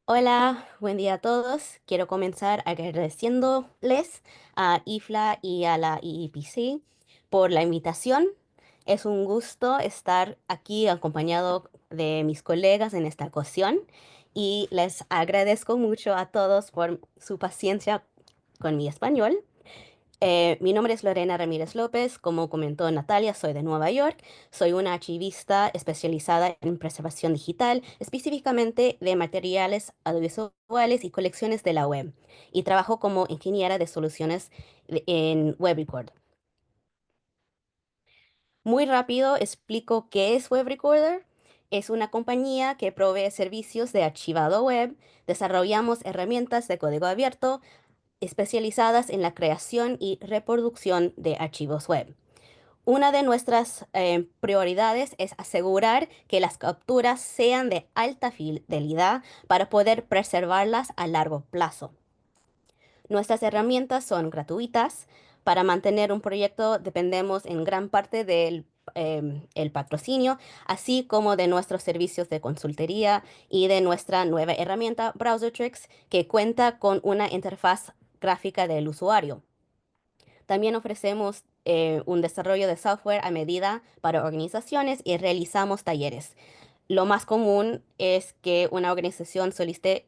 Hola, buen día a todos. Quiero comenzar agradeciéndoles a IFLA y a la IEPC por la invitación. Es un gusto estar aquí acompañado de mis colegas en esta ocasión y les agradezco mucho a todos por su paciencia con mi español. Mi nombre es Lorena Ramírez López, como comentó Natalia, soy de Nueva York, soy una archivista especializada en preservación digital, específicamente de materiales audiovisuales y colecciones de la web, y trabajo como ingeniera de soluciones en Web Record. Muy rápido explico qué es Web Recorder. Es una compañía que provee servicios de archivado web, desarrollamos herramientas de código abierto especializadas en la creación y reproducción de archivos web. Una de nuestras prioridades es asegurar que las capturas sean de alta fidelidad para poder preservarlas a largo plazo. Nuestras herramientas son gratuitas. Para mantener un proyecto dependemos en gran parte del el patrocinio, así como de nuestros servicios de consultoría y de nuestra nueva herramienta BrowserTricks, que cuenta con una interfaz gráfica del usuario. También ofrecemos un desarrollo de software a medida para organizaciones y realizamos talleres. Lo más común es que una organización solicite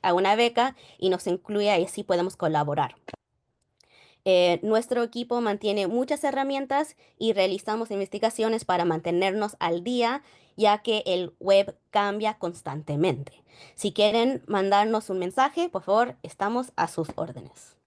a una beca y nos incluya y así podemos colaborar. Nuestro equipo mantiene muchas herramientas y realizamos investigaciones para mantenernos al día, ya que el web cambia constantemente. Si quieren mandarnos un mensaje, por favor, estamos a sus órdenes.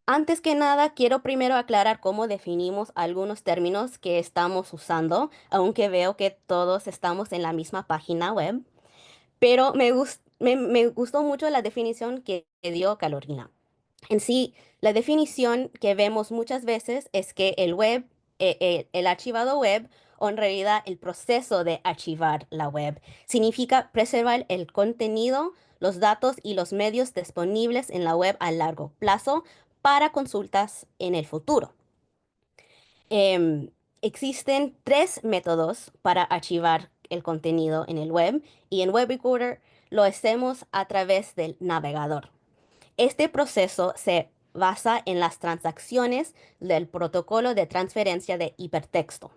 Antes que nada, quiero primero aclarar cómo definimos algunos términos que estamos usando, aunque veo que todos estamos en la misma página web, pero me gustó mucho la definición que dio Carolina. En sí, la definición que vemos muchas veces es que el archivado web, o en realidad el proceso de archivar la web, significa preservar el contenido, los datos y los medios disponibles en la web a largo plazo para consultas en el futuro. Em, Existen tres métodos para archivar el contenido en el web y en Web Recorder lo hacemos a través del navegador. Este proceso se basa en las transacciones del protocolo de transferencia de hipertexto.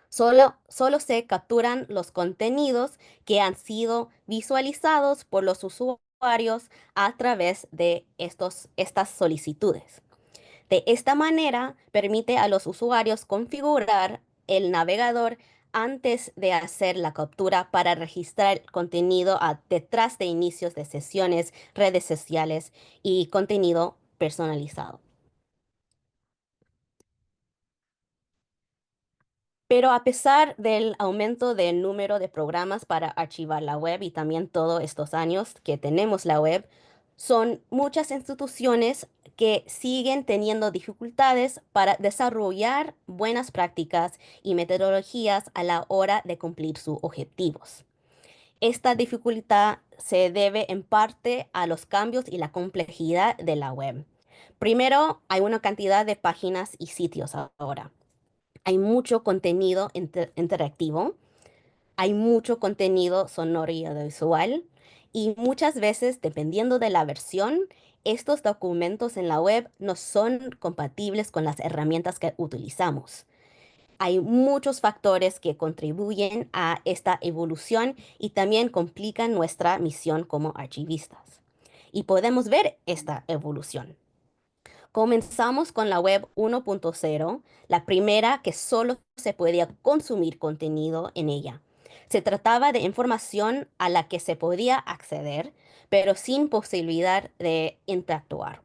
Solo se capturan los contenidos que han sido visualizados por los usuarios a través de estas solicitudes. De esta manera, permite a los usuarios configurar el navegador antes de hacer la captura para registrar el contenido detrás de inicios de sesiones, redes sociales y contenido personalizado. Pero a pesar del aumento del número de programas para archivar la web y también todos estos años que tenemos la web, son muchas instituciones que siguen teniendo dificultades para desarrollar buenas prácticas y metodologías a la hora de cumplir sus objetivos. Esta dificultad se debe en parte a los cambios y la complejidad de la web. Primero, hay una cantidad de páginas y sitios ahora. Hay mucho contenido interactivo, hay mucho contenido sonoro y audiovisual, y muchas veces, dependiendo de la versión, estos documentos en la web no son compatibles con las herramientas que utilizamos. Hay muchos factores que contribuyen a esta evolución y también complican nuestra misión como archivistas. Y podemos ver esta evolución. Comenzamos con la web 1.0, la primera que solo se podía consumir contenido en ella. Se trataba de información a la que se podía acceder, pero sin posibilidad de interactuar.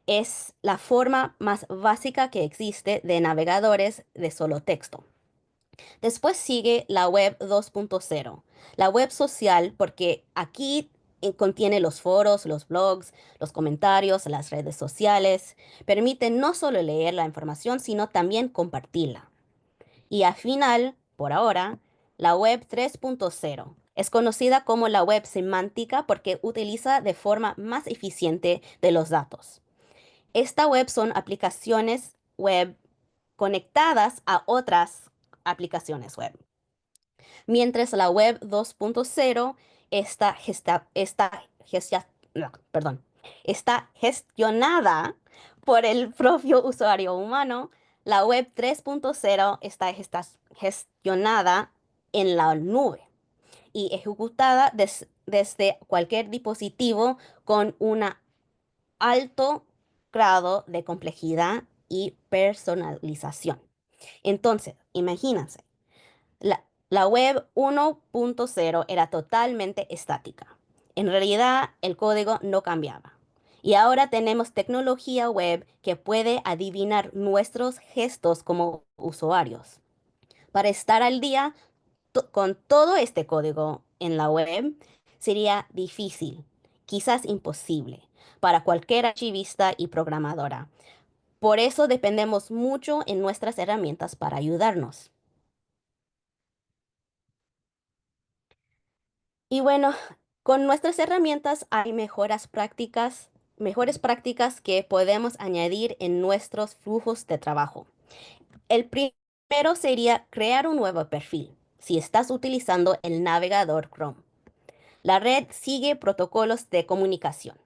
Es la forma más básica que existe de navegadores de solo texto. Después sigue la web 2.0, la web social, porque aquí contiene los foros, los blogs, los comentarios, las redes sociales. Permite no solo leer la información, sino también compartirla. Y al final, por ahora, la web 3.0. Es conocida como la web semántica porque utiliza de forma más eficiente de los datos. Esta web son aplicaciones web conectadas a otras aplicaciones web. Mientras la web 2.0 no, perdón, está gestionada por el propio usuario humano, la web 3.0 está gestionada en la nube y ejecutada desde cualquier dispositivo con un alto grado de complejidad y personalización. Entonces, imagínense. La web 1.0 era totalmente estática. En realidad, el código no cambiaba. Y ahora tenemos tecnología web que puede adivinar nuestros gestos como usuarios. Para estar al día con todo este código en la web sería difícil, quizás imposible, para cualquier archivista y programadora. Por eso dependemos mucho en nuestras herramientas para ayudarnos. Y bueno, con nuestras herramientas hay mejores prácticas que podemos añadir en nuestros flujos de trabajo. El primero sería crear un nuevo perfil si estás utilizando el navegador Chrome. La red sigue protocolos de comunicación.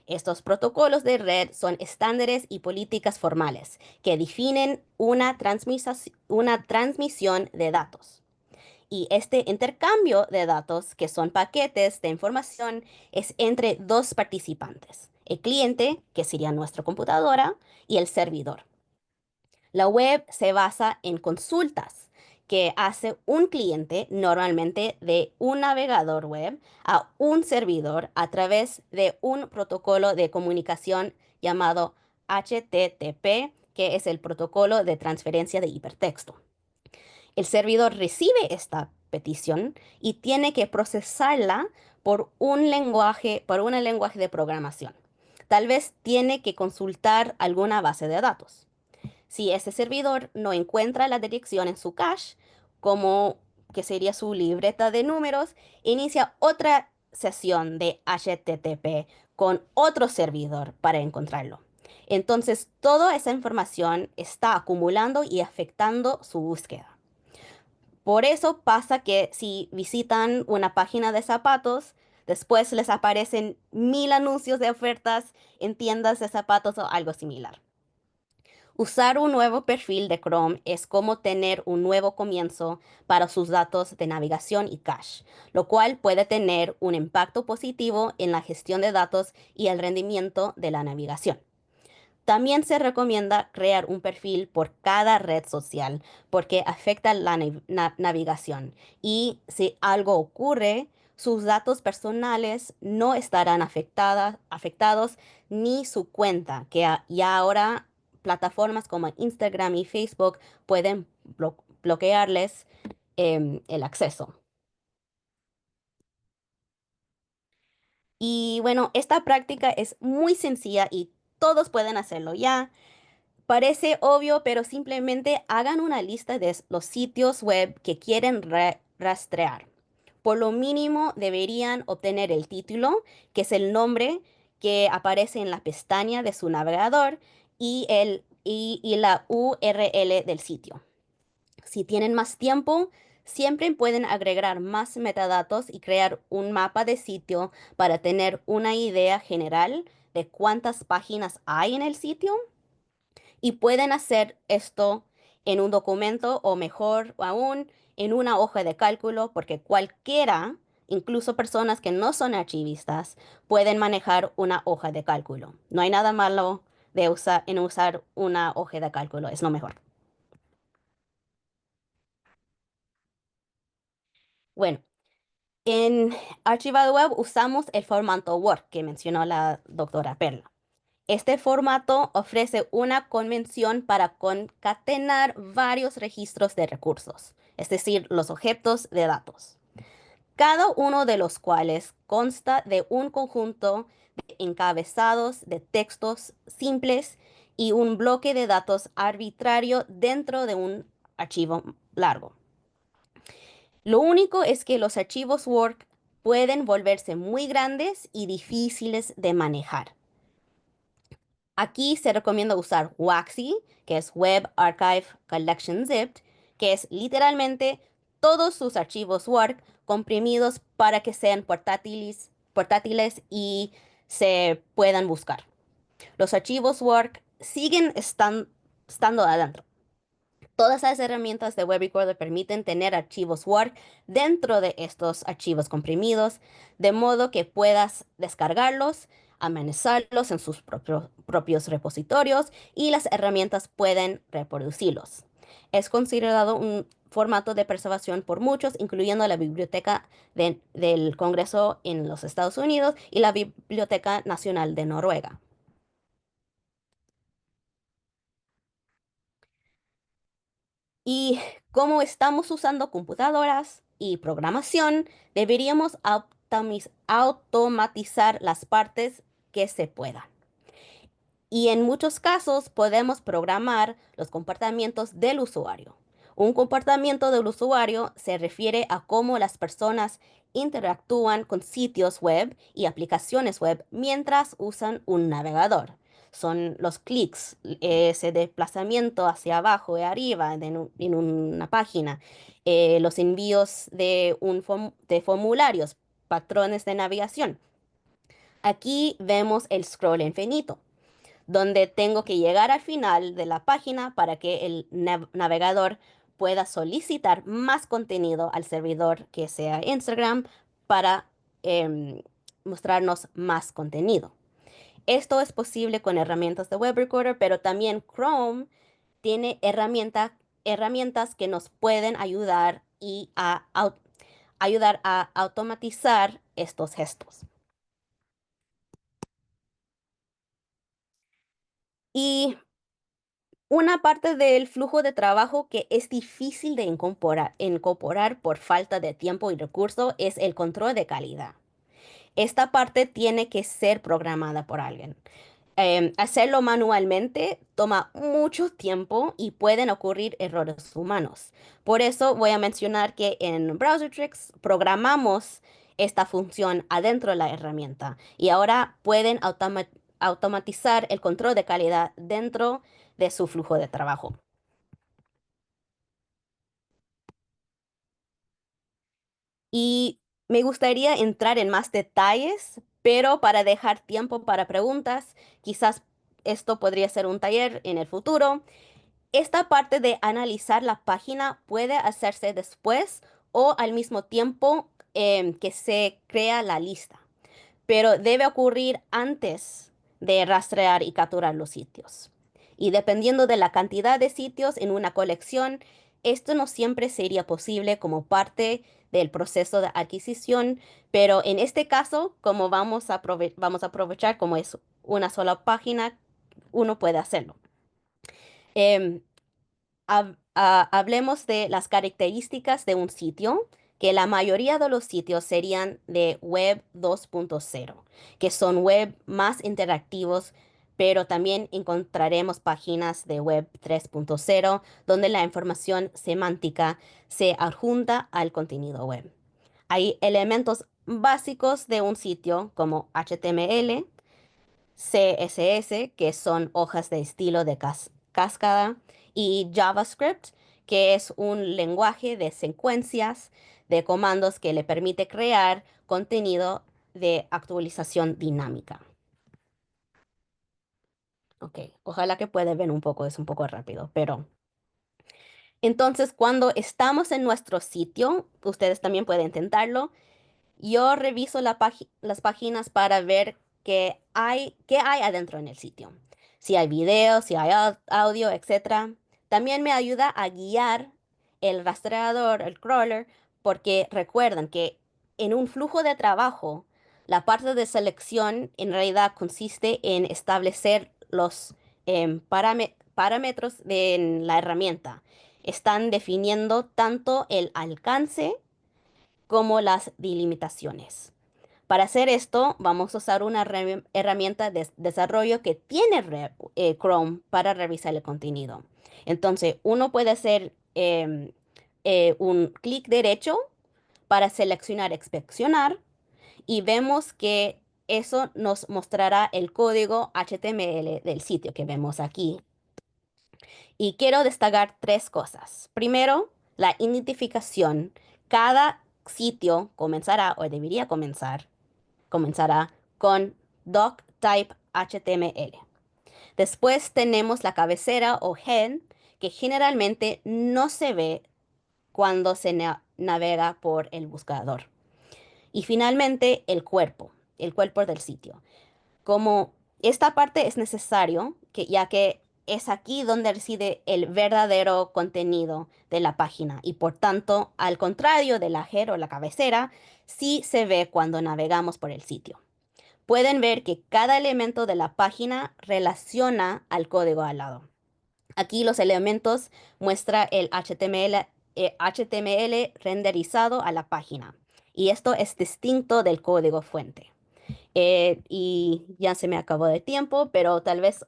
Estos protocolos de red son estándares y políticas formales que definen una transmisión de datos. Y este intercambio de datos, que son paquetes de información, es entre dos participantes, el cliente, que sería nuestra computadora, y el servidor. La web se basa en consultas que hace un cliente, normalmente de un navegador web, a un servidor a través de un protocolo de comunicación llamado HTTP, que es el protocolo de transferencia de hipertexto. El servidor recibe esta petición y tiene que procesarla por un lenguaje de programación. Tal vez tiene que consultar alguna base de datos. Si ese servidor no encuentra la dirección en su cache, como que sería su libreta de números, inicia otra sesión de HTTP con otro servidor para encontrarlo. Entonces, toda esa información está acumulando y afectando su búsqueda. Por eso pasa que si visitan una página de zapatos, después les aparecen 1000 anuncios de ofertas en tiendas de zapatos o algo similar. Usar un nuevo perfil de Chrome es como tener un nuevo comienzo para sus datos de navegación y cache, lo cual puede tener un impacto positivo en la gestión de datos y el rendimiento de la navegación. También se recomienda crear un perfil por cada red social porque afecta la navegación y si algo ocurre, sus datos personales no estarán afectados ni su cuenta, que ya ahora plataformas como Instagram y Facebook pueden bloquearles el acceso. Y bueno, esta práctica es muy sencilla y todos pueden hacerlo ya. Parece obvio, pero simplemente hagan una lista de los sitios web que quieren rastrear. Por lo mínimo deberían obtener el título, que es el nombre que aparece en la pestaña de su navegador, y la URL del sitio. Si tienen más tiempo, siempre pueden agregar más metadatos y crear un mapa de sitio para tener una idea general de cuántas páginas hay en el sitio y pueden hacer esto en un documento o mejor aún en una hoja de cálculo porque cualquiera, incluso personas que no son archivistas, pueden manejar una hoja de cálculo. No hay nada malo en usar una hoja de cálculo, es lo mejor. Bueno, en Archivado Web usamos el formato Word que mencionó la doctora Perla. Este formato ofrece una convención para concatenar varios registros de recursos, es decir, los objetos de datos, cada uno de los cuales consta de un conjunto de encabezados de textos simples y un bloque de datos arbitrario dentro de un archivo largo. Lo único es que los archivos Word pueden volverse muy grandes y difíciles de manejar. Aquí se recomienda usar WAXI, que es Web Archive Collection Zipped, que es literalmente todos sus archivos Word comprimidos para que sean portátiles y se puedan buscar. Los archivos Word siguen estando adentro. Todas las herramientas de Web Recorder permiten tener archivos Word dentro de estos archivos comprimidos, de modo que puedas descargarlos, amenizarlos en sus propios repositorios y las herramientas pueden reproducirlos. Es considerado un formato de preservación por muchos, incluyendo la Biblioteca del Congreso en los Estados Unidos y la Biblioteca Nacional de Noruega. Y como estamos usando computadoras y programación, deberíamos automatizar las partes que se puedan. Y en muchos casos podemos programar los comportamientos del usuario. Un comportamiento del usuario se refiere a cómo las personas interactúan con sitios web y aplicaciones web mientras usan un navegador. Son los clics, ese desplazamiento hacia abajo y arriba en una página, los envíos de formularios, patrones de navegación. Aquí vemos el scroll infinito donde tengo que llegar al final de la página para que el navegador pueda solicitar más contenido al servidor que sea Instagram para em, mostrarnos más contenido. Esto es posible con herramientas de Web Recorder, pero también Chrome tiene herramientas que nos pueden ayudar a automatizar estos gestos. Y una parte del flujo de trabajo que es difícil de incorporar por falta de tiempo y recursos es el control de calidad. Esta parte tiene que ser programada por alguien. Hacerlo manualmente toma mucho tiempo y pueden ocurrir errores humanos. Por eso voy a mencionar que en BrowserTricks programamos esta función adentro de la herramienta y ahora pueden automatizar el control de calidad dentro de su flujo de trabajo. Y me gustaría entrar en más detalles, pero para dejar tiempo para preguntas, quizás esto podría ser un taller en el futuro. Esta parte de analizar la página puede hacerse después o al mismo tiempo que se crea la lista, pero debe ocurrir antes de rastrear y capturar los sitios. Y dependiendo de la cantidad de sitios en una colección, esto no siempre sería posible como parte del proceso de adquisición, pero en este caso, como vamos a aprovechar como es una sola página, uno puede hacerlo. Em, Hablemos de las características de un sitio, que la mayoría de los sitios serían de web 2.0, que son web más interactivos, pero también encontraremos páginas de web 3.0, donde la información semántica se adjunta al contenido web. Hay elementos básicos de un sitio como HTML, CSS, que son hojas de estilo de cascada, y JavaScript, que es un lenguaje de secuencias de comandos que le permite crear contenido de actualización dinámica. Ok, ojalá que puedan ver un poco, es un poco rápido, pero entonces cuando estamos en nuestro sitio, ustedes también pueden intentarlo. Yo reviso las páginas para ver qué hay adentro en el sitio. Si hay video, si hay audio, etcétera. También me ayuda a guiar el rastreador, el crawler, porque recuerden que en un flujo de trabajo, la parte de selección en realidad consiste en establecer los parámetros de la herramienta. Están definiendo tanto el alcance como las delimitaciones. Para hacer esto, vamos a usar una herramienta de desarrollo que tiene Chrome para revisar el contenido. Entonces, uno puede hacer un clic derecho para seleccionar inspeccionar y vemos que eso nos mostrará el código HTML del sitio que vemos aquí. Y quiero destacar tres cosas. Primero, la identificación, cada sitio comenzará o debería comenzará con doctype HTML. Después tenemos la cabecera o head, que generalmente no se ve cuando se navega por el buscador. Y finalmente el cuerpo del sitio. Como esta parte es necesario, ya que es aquí donde reside el verdadero contenido de la página y por tanto, al contrario de la head o la cabecera, sí se ve cuando navegamos por el sitio. Pueden ver que cada elemento de la página relaciona al código al lado. Aquí los elementos muestra el HTML renderizado a la página. Y esto es distinto del código fuente. Y ya se me acabó de tiempo, pero tal vez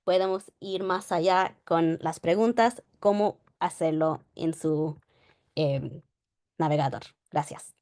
podemos ir más allá con las preguntas, cómo hacerlo en su navegador. Gracias.